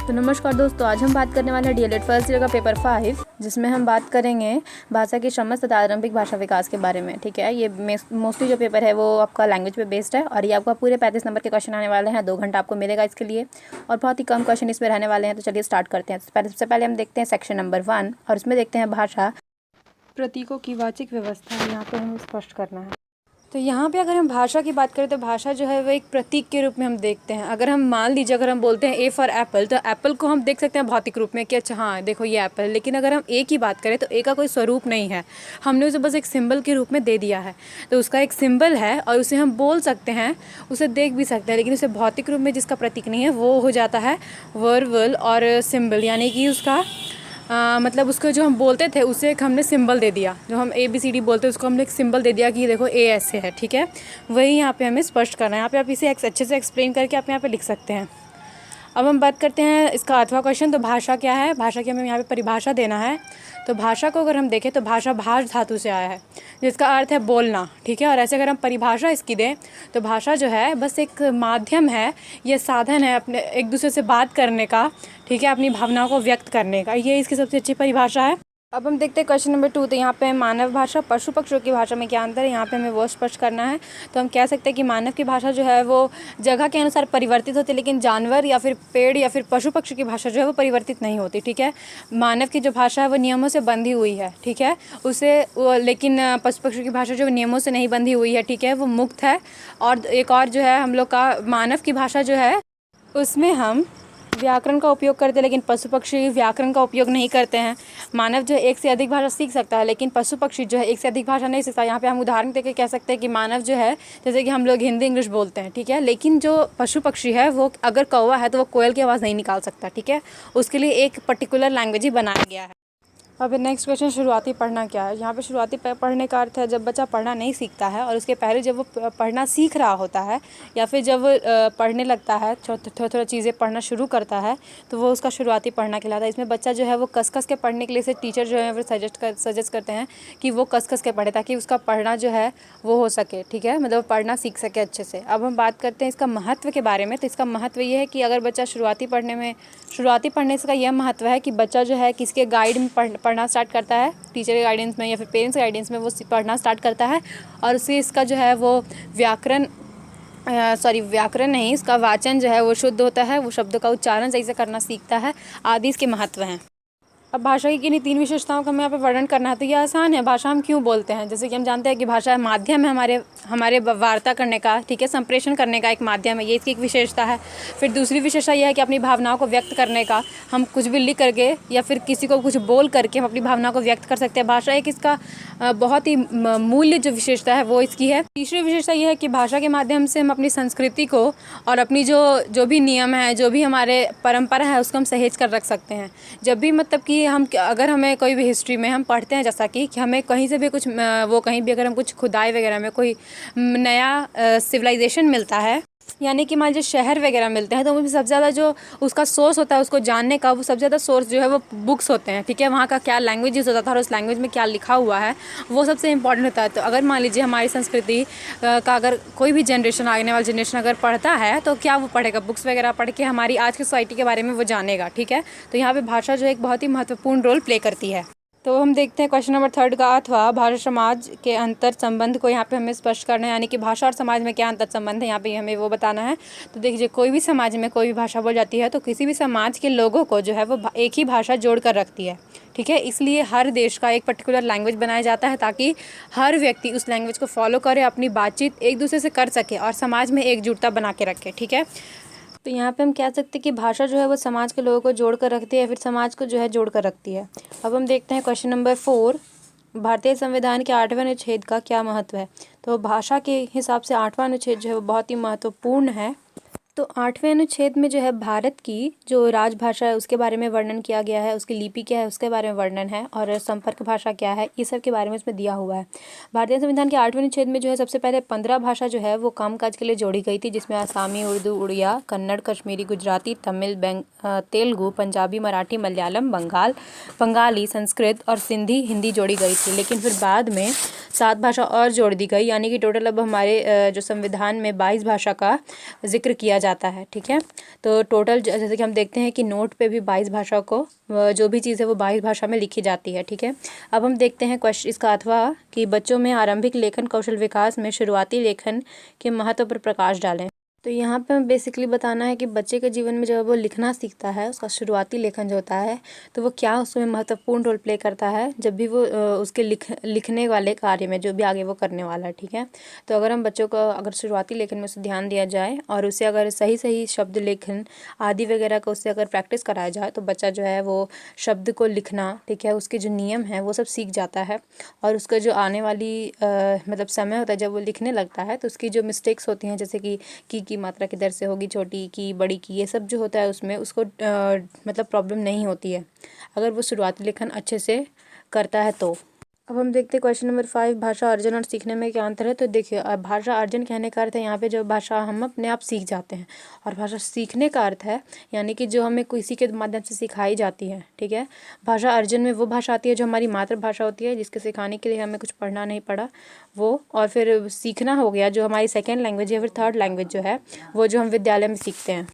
तो नमस्कार दोस्तों, आज हम बात करने वाले हैं डीएलएड फर्स्ट ईयर का पेपर 5, जिसमें हम बात करेंगे भाषा की समझ तथा आरंभिक भाषा विकास के बारे में। ठीक है, ये मोस्टली जो पेपर है वो आपका लैंग्वेज पे बेस्ड है और ये आपका पूरे 35 नंबर के क्वेश्चन आने वाले हैं। 2 घंटा आपको मिलेगा इसके लिए और बहुत ही कम क्वेश्चन इसमें रहने वाले हैं। तो चलिए स्टार्ट करते हैं। सबसे पहले हम देखते हैं सेक्शन नंबर 1 और इसमें देखते हैं भाषा प्रतीकों की वाचिक व्यवस्था। यहाँ पर हमें स्पष्ट करना है। तो यहाँ पे अगर हम भाषा की बात करें तो भाषा जो है वो एक प्रतीक के रूप में हम देखते हैं। अगर हम मान लीजिए अगर हम बोलते हैं ए फॉर एप्पल, तो एप्पल को हम देख सकते हैं भौतिक रूप में कि अच्छा हाँ देखो ये एप्पल है। लेकिन अगर हम ए की बात करें तो ए का कोई स्वरूप नहीं है, हमने उसे बस एक सिंबल के रूप में दे दिया है। तो उसका एक सिंबल है और उसे हम बोल सकते हैं, उसे देख भी सकते हैं, लेकिन उसे भौतिक रूप में जिसका प्रतीक नहीं है वो हो जाता है वर्बल और सिंबल। यानी कि उसका मतलब उसको जो हम बोलते थे उसे एक हमने सिंबल दे दिया। जो हम ABCD बोलते हैं उसको हमने एक सिंबल दे दिया कि देखो ए ऐसे है। ठीक है, वही यहाँ पे हमें स्पष्ट करना है। यहाँ पे आप इसे अच्छे से एक्सप्लेन करके आप यहाँ पे लिख सकते हैं। अब हम बात करते हैं इसका अथवा क्वेश्चन। तो भाषा क्या है, भाषा की हमें यहाँ पे परिभाषा देना है। तो भाषा को अगर हम देखें तो भाषा भाष धातु से आया है, जिसका अर्थ है बोलना। ठीक है, और ऐसे अगर हम परिभाषा इसकी दें तो भाषा जो है बस एक माध्यम है, ये साधन है अपने एक दूसरे से बात करने का। ठीक है, अपनी भावनाओं को व्यक्त करने का, ये इसकी सबसे अच्छी परिभाषा है। अब हम देखते हैं क्वेश्चन नंबर 2। तो यहाँ पे मानव भाषा पशु पक्षियों की भाषा में क्या अंतर है, यहाँ पे हमें वो स्पष्ट करना है। तो हम कह सकते हैं कि मानव की भाषा जो है वो जगह के अनुसार परिवर्तित होती है, लेकिन जानवर या फिर पेड़ या फिर पशु पक्षी की भाषा जो है वो परिवर्तित नहीं होती। ठीक है, मानव की जो भाषा है वो नियमों से बंधी हुई है। ठीक है, लेकिन पशु पक्षी की भाषा जो नियमों से नहीं बंधी हुई है, ठीक है, वो मुक्त है। और एक और जो है हम लोग का मानव की भाषा जो है उसमें हम व्याकरण का उपयोग करते हैं, लेकिन पशु पक्षी व्याकरण का उपयोग नहीं करते हैं। मानव जो है एक से अधिक भाषा सीख सकता है, लेकिन पशु पक्षी जो है एक से अधिक भाषा नहीं सीखता। यहाँ पे हम उदाहरण देके कह सकते हैं कि मानव जो है जैसे कि हम लोग हिंदी इंग्लिश बोलते हैं, ठीक है, लेकिन जो पशु पक्षी है वो अगर कौवा है तो वो कोयल की आवाज़ नहीं निकाल सकता। ठीक है, उसके लिए एक पर्टिकुलर लैंग्वेज ही बनाया गया है। अब नेक्स्ट क्वेश्चन, शुरुआती पढ़ना क्या है। यहाँ पे शुरुआती पढ़ने का अर्थ है जब बच्चा पढ़ना नहीं सीखता है और उसके पहले जब वो पढ़ना सीख रहा होता है या फिर जब वो पढ़ने लगता है, थोड़ा चीज़ें पढ़ना शुरू करता है, तो वो उसका शुरुआती पढ़ना कहलाता है। इसमें बच्चा जो है वो कस कस के पढ़ने के लिए से टीचर जो है वो सजेस्ट करते हैं कि वो कस कस के पढ़े ताकि उसका पढ़ना जो है वो हो सके। ठीक है, मतलब पढ़ना सीख सके अच्छे से। अब हम बात करते हैं इसका महत्व के बारे में। तो इसका महत्व ये है कि अगर बच्चा शुरुआती पढ़ने से का यह महत्व है कि बच्चा जो है किसी के गाइड में पढ़ना स्टार्ट करता है, टीचर के गाइडेंस में या फिर पेरेंट्स के गाइडेंस में वो पढ़ना स्टार्ट करता है और उससे इसका जो है वो व्याकरण नहीं, इसका वाचन जो है वो शुद्ध होता है, वो शब्दों का उच्चारण सही से करना सीखता है, आदि इसके महत्व हैं। अब भाषा की किन्हीं 3 विशेषताओं का हमें यहाँ पे वर्णन करना है। तो ये आसान है। भाषा हम क्यों बोलते हैं, जैसे कि हम जानते हैं कि भाषा माध्यम है हमारे वार्ता करने का। ठीक है, संप्रेषण करने का एक माध्यम है, ये इसकी एक विशेषता है। फिर दूसरी विशेषता यह है कि अपनी भावनाओं को व्यक्त करने का, हम कुछ भी लिख करके या फिर किसी को कुछ बोल करके हम अपनी भावनाओं को व्यक्त कर सकते हैं। भाषा एक इसका बहुत ही मूल्य जो विशेषता है वो इसकी है। तीसरी विशेषता यह है कि भाषा के माध्यम से हम अपनी संस्कृति को और अपनी जो भी नियम है, जो भी हमारे परंपरा है, उसको हम सहेज कर रख सकते हैं। जब भी मतलब कि अगर हमें कोई भी हिस्ट्री में हम पढ़ते हैं, जैसा कि हमें कहीं से भी कुछ कहीं भी अगर हम कुछ खुदाई वगैरह में कोई नया सिविलाइजेशन मिलता है, यानी कि मान लीजिए शहर वगैरह मिलते हैं, तो उसमें सबसे ज़्यादा जो उसका सोर्स होता है उसको जानने का, वो सबसे ज़्यादा सोर्स जो है वो बुक्स होते हैं। ठीक है, वहाँ का क्या लैंग्वेज यूज़ होता था और उस लैंग्वेज में क्या लिखा हुआ है वो सबसे इंपॉर्टेंट होता है। तो अगर मान लीजिए हमारी संस्कृति का अगर कोई भी जनरेशन, आने वाला जनरेशन अगर पढ़ता है तो क्या वो पढ़ेगा, बुक्स वगैरह पढ़ के हमारी आज की सोसाइटी के बारे में वो जानेगा। ठीक है, तो यहाँ पर भाषा जो एक बहुत ही महत्वपूर्ण रोल प्ले करती है। तो हम देखते हैं क्वेश्चन नंबर 3 का अथवा भाषा समाज के अंतर संबंध को यहाँ पे हमें स्पष्ट करना है, यानी कि भाषा और समाज में क्या अंतर संबंध है, यहाँ पे हमें वो बताना है। तो देखिए, कोई भी समाज में कोई भी भाषा बोल जाती है तो किसी भी समाज के लोगों को जो है वो एक ही भाषा जोड़ कर रखती है। ठीक है, इसलिए हर देश का एक पर्टिकुलर लैंग्वेज बनाया जाता है ताकि हर व्यक्ति उस लैंग्वेज को फॉलो करे, अपनी बातचीत एक दूसरे से कर सके और समाज में एकजुटता बना के रखे। ठीक है, तो यहाँ पे हम कह सकते हैं कि भाषा जो है वो समाज के लोगों को जोड़ कर रखती है या फिर समाज को जो है जोड़ कर रखती है। अब हम देखते हैं क्वेश्चन नंबर 4, भारतीय संविधान के 8वें अनुच्छेद का क्या महत्व है। तो भाषा के हिसाब से 8वां अनुच्छेद जो है वो बहुत ही महत्वपूर्ण है। तो 8वें अनुच्छेद में जो है भारत की जो राजभाषा है उसके बारे में वर्णन किया गया है, उसकी लिपि क्या है उसके बारे में वर्णन है और संपर्क भाषा क्या है, ये सब के बारे में इसमें दिया हुआ है। भारतीय संविधान के 8वें अनुच्छेद में जो है सबसे पहले 15 भाषा जो है वो कामकाज के लिए जोड़ी गई थी, जिसमें आसामी, उर्दू, उड़िया, कन्नड़, कश्मीरी, गुजराती, तमिल, तेलुगु, पंजाबी, मराठी, मलयालम, बंगाली, संस्कृत और सिंधी, हिंदी जोड़ी गई थी। लेकिन फिर बाद में 7 भाषा और जोड़ दी गई, यानी कि टोटल अब हमारे जो संविधान में 22 भाषा का जिक्र किया जाता है, ठीक है। तो टोटल जैसे कि हम देखते हैं कि नोट पे भी 22 भाषा को जो भी चीज़ है वो 22 भाषा में लिखी जाती है, ठीक है। अब हम देखते हैं क्वेश्चन इसका अथवा कि बच्चों में आरंभिक लेखन कौशल विकास में शुरुआती लेखन के महत्व पर प्रकाश डालें। तो यहाँ पे हमें बेसिकली बताना है कि बच्चे के जीवन में जब वो लिखना सीखता है, उसका शुरुआती लेखन जो होता है, तो वो क्या उसमें महत्वपूर्ण रोल प्ले करता है जब भी वो उसके लिखने वाले कार्य में जो भी आगे वो करने वाला है, ठीक है। तो अगर हम बच्चों को अगर शुरुआती लेखन में उसे ध्यान दिया जाए और उसे अगर सही सही शब्द लेखन आदि वगैरह का उससे अगर प्रैक्टिस कराया जाए तो बच्चा जो है वो शब्द को लिखना, ठीक है, उसके जो नियम हैं वो सब सीख जाता है। और उसका जो आने वाली मतलब समय होता है जब वो लिखने लगता है तो उसकी जो मिस्टेक्स होती हैं, जैसे कि की मात्रा किधर से होगी, छोटी की, बड़ी की, ये सब जो होता है उसमें उसको मतलब प्रॉब्लम नहीं होती है अगर वो शुरुआती लेखन अच्छे से करता है तो। अब हम देखते हैं क्वेश्चन नंबर 5, भाषा अर्जन और सीखने में क्या अंतर है। तो देखिए, भाषा अर्जन कहने का अर्थ है यहाँ पे जो भाषा हम अपने आप सीख जाते हैं, और भाषा सीखने का अर्थ है यानी कि जो हमें किसी के माध्यम से सिखाई जाती है, ठीक है। भाषा अर्जन में वो भाषा आती है जो हमारी मातृभाषा होती है, जिसके सिखाने के लिए हमें कुछ पढ़ना नहीं पड़ा वो, और फिर सीखना हो गया जो हमारी सेकेंड लैंग्वेज या फिर थर्ड लैंग्वेज जो है वो जो हम विद्यालय में सीखते हैं।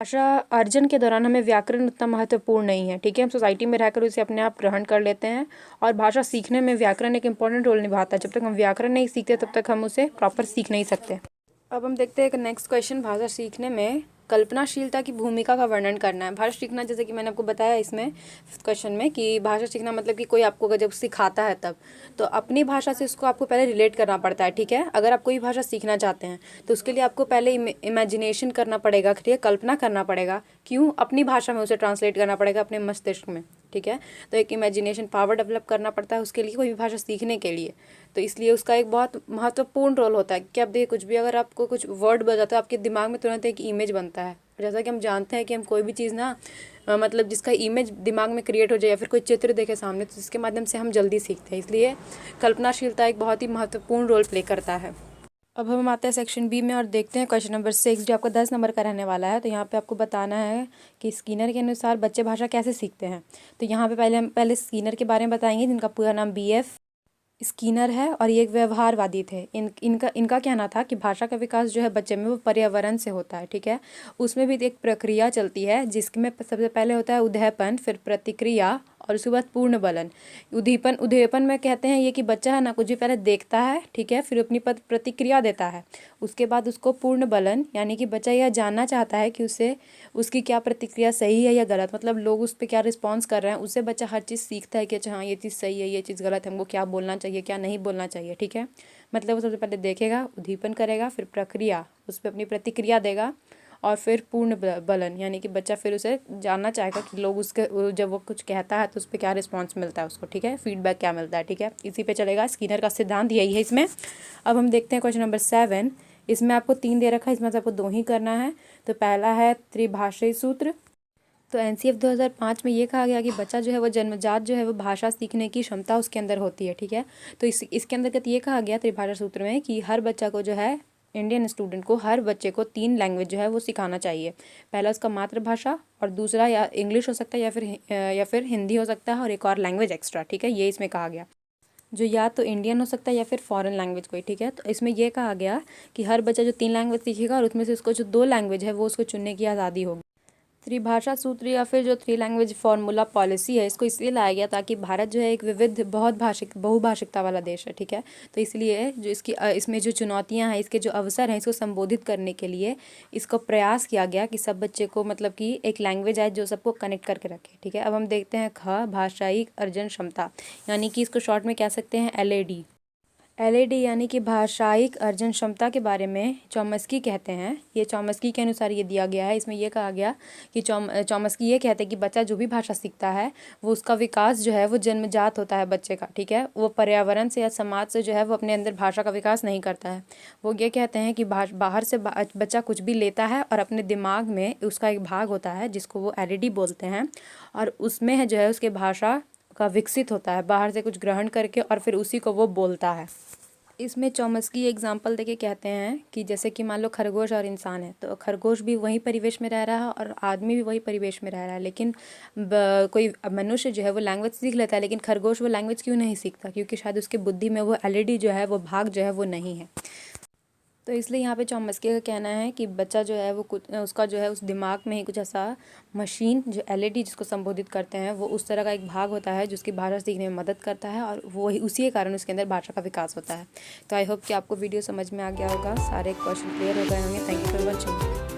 भाषा अर्जन के दौरान हमें व्याकरण उतना महत्वपूर्ण नहीं है, ठीक है। हम सोसाइटी में रहकर उसे अपने आप ग्रहण कर लेते हैं, और भाषा सीखने में व्याकरण एक इंपॉर्टेंट रोल निभाता है। जब तक हम व्याकरण नहीं सीखते तब तक हम उसे प्रॉपर सीख नहीं सकते। अब हम देखते हैं एक नेक्स्ट क्वेश्चन, भाषा सीखने में कल्पनाशीलता की भूमिका का वर्णन करना है। भाषा सीखना, जैसे कि मैंने आपको बताया इसमें क्वेश्चन में कि भाषा सीखना मतलब कि कोई आपको जब सिखाता है तब तो अपनी भाषा से उसको आपको पहले रिलेट करना पड़ता है, ठीक है। अगर आप कोई भाषा सीखना चाहते हैं तो उसके लिए आपको पहले इमेजिनेशन करना पड़ेगा, कल्पना करना पड़ेगा, क्यों, अपनी भाषा में उसे ट्रांसलेट करना पड़ेगा अपने मस्तिष्क में, ठीक है। तो एक इमेजिनेशन पावर डेवलप करना पड़ता है उसके लिए, कोई भी भाषा सीखने के लिए। तो इसलिए उसका एक बहुत महत्वपूर्ण रोल होता है कि आप देखिए कुछ भी अगर आपको कुछ वर्ड बजाते हो आपके दिमाग में तुरंत एक इमेज बनता है। जैसा कि हम जानते हैं कि हम कोई भी चीज़ ना मतलब जिसका इमेज दिमाग में क्रिएट हो जाए या फिर कोई चित्र देखे सामने तो इसके माध्यम से हम जल्दी सीखते हैं। इसलिए कल्पनाशीलता एक बहुत ही महत्वपूर्ण रोल प्ले करता है। अब हम आते हैं सेक्शन बी में और देखते हैं क्वेश्चन नंबर 6 जो आपका 10 नंबर का रहने वाला है। तो यहाँ पे आपको बताना है कि स्कीनर के अनुसार बच्चे भाषा कैसे सीखते हैं। तो यहाँ पे हम पहले स्कीनर के बारे में बताएंगे, जिनका पूरा नाम BF स्कीनर है, और ये एक व्यवहारवादी थे। इनका कहना था कि भाषा का विकास जो है बच्चे में वो पर्यावरण से होता है, ठीक है। उसमें भी एक प्रक्रिया चलती है जिसमें सबसे पहले होता है उदयपन, फिर प्रतिक्रिया, और उसके बाद पूर्ण बलन। उदयपन में कहते हैं ये कि बच्चा है ना कुछ भी पहले देखता है, ठीक है, फिर अपनी प्रतिक्रिया देता है। उसके बाद उसको पूर्ण बलन यानी कि बच्चा यह जानना चाहता है कि उसकी क्या प्रतिक्रिया सही है या गलत, मतलब लोग उस पर क्या रिस्पॉन्स कर रहे हैं। उससे बच्चा हर चीज़ सीखता है कि अच्छा हाँ ये चीज़ सही है, ये चीज़ गलत है, हमको क्या बोलना चाहिए क्या नहीं बोलना चाहिए, ठीक है। मतलब वो सबसे पहले देखेगा, उद्दीपन करेगा, फिर प्रक्रिया, उस पर अपनी प्रतिक्रिया देगा, और फिर पूर्ण बलन यानी कि बच्चा फिर उसे जानना चाहेगा कि लोग उसके जब वो कुछ कहता है तो उस पर क्या रिस्पॉन्स मिलता है उसको, ठीक है, फीडबैक क्या मिलता है, ठीक है। इसी पे चलेगा, स्कीनर का सिद्धांत यही है इसमें। अब हम देखते हैं क्वेश्चन नंबर 7। इसमें आपको 3 दे रखा है, इसमें से आपको 2 ही करना है। तो पहला है त्रिभाषी सूत्र। तो NCF 2005 में ये कहा गया कि बच्चा जो है वो जन्मजात जो है वो भाषा सीखने की क्षमता उसके अंदर होती है, ठीक है। तो इसके अंतर्गत ये कहा गया त्रिभाषा सूत्र में कि हर बच्चा को जो है इंडियन स्टूडेंट को हर बच्चे को 3 लैंग्वेज जो है वो सिखाना चाहिए। पहला उसका मातृभाषा, और दूसरा या इंग्लिश हो सकता है या फिर हिंदी हो सकता है, और एक और लैंग्वेज एक्स्ट्रा, ठीक है। ये इसमें कहा गया जो या तो इंडियन हो सकता है या फिर फॉरेन लैंग्वेज कोई, ठीक है। तो इसमें यह कहा गया कि हर बच्चा जो 3 लैंग्वेज सीखेगा और उसमें से उसको जो 2 लैंग्वेज है वो उसको चुनने की आज़ादी होगी। त्रिभाषा सूत्र या फिर जो 3 लैंग्वेज फार्मूला पॉलिसी है, इसको इसलिए लाया गया ताकि भारत जो है एक विविध बहुभाषिकता वाला देश है, ठीक है। तो इसलिए जो इसमें जो चुनौतियां हैं, इसके जो अवसर हैं, इसको संबोधित करने के लिए इसको प्रयास किया गया कि सब बच्चे को मतलब कि एक लैंग्वेज आए जो सबको कनेक्ट करके रखे, ठीक है। अब हम देखते हैं भाषाई अर्जन क्षमता, यानी कि इसको शॉर्ट में कह सकते हैं LAD यानी कि भाषायिक अर्जन क्षमता के बारे में चॉम्स्की कहते हैं। ये चॉम्स्की के अनुसार ये दिया गया है। इसमें यह कहा गया कि चॉम्स्की ये कहते हैं कि बच्चा जो भी भाषा सीखता है वो उसका विकास जो है वो जन्मजात होता है बच्चे का, ठीक है। वो पर्यावरण से या समाज से जो है वो अपने अंदर भाषा का विकास नहीं करता है। वो ये कहते हैं कि बाहर से बच्चा कुछ भी लेता है और अपने दिमाग में उसका एक भाग होता है जिसको वो LAD बोलते हैं, और उसमें है जो है उसके भाषा का विकसित होता है बाहर से कुछ ग्रहण करके, और फिर उसी को वो बोलता है। इसमें चॉम्स्की एग्जाम्पल देके कहते हैं कि जैसे कि मान लो खरगोश और इंसान है, तो खरगोश भी वही परिवेश में रह रहा है और आदमी भी वही परिवेश में रह रहा है, लेकिन कोई मनुष्य जो है वो लैंग्वेज सीख लेता है, लेकिन खरगोश वो लैंग्वेज क्यों नहीं सीखता, क्योंकि शायद उसके बुद्धि में वो LAD जो है वो भाग जो है वो नहीं है। तो इसलिए यहाँ पे चौमस्की का कहना है कि बच्चा जो है वो कुछ उसका जो है उस दिमाग में ही कुछ ऐसा मशीन जो एलईडी जिसको संबोधित करते हैं वो उस तरह का एक भाग होता है जिसकी भाषा सीखने में मदद करता है और वही उसी के कारण उसके अंदर भाषा का विकास होता है। तो आई होप कि आपको वीडियो समझ में आ गया होगा, सारे क्वेश्चन क्लियर हो गए होंगे। Thank you for watching.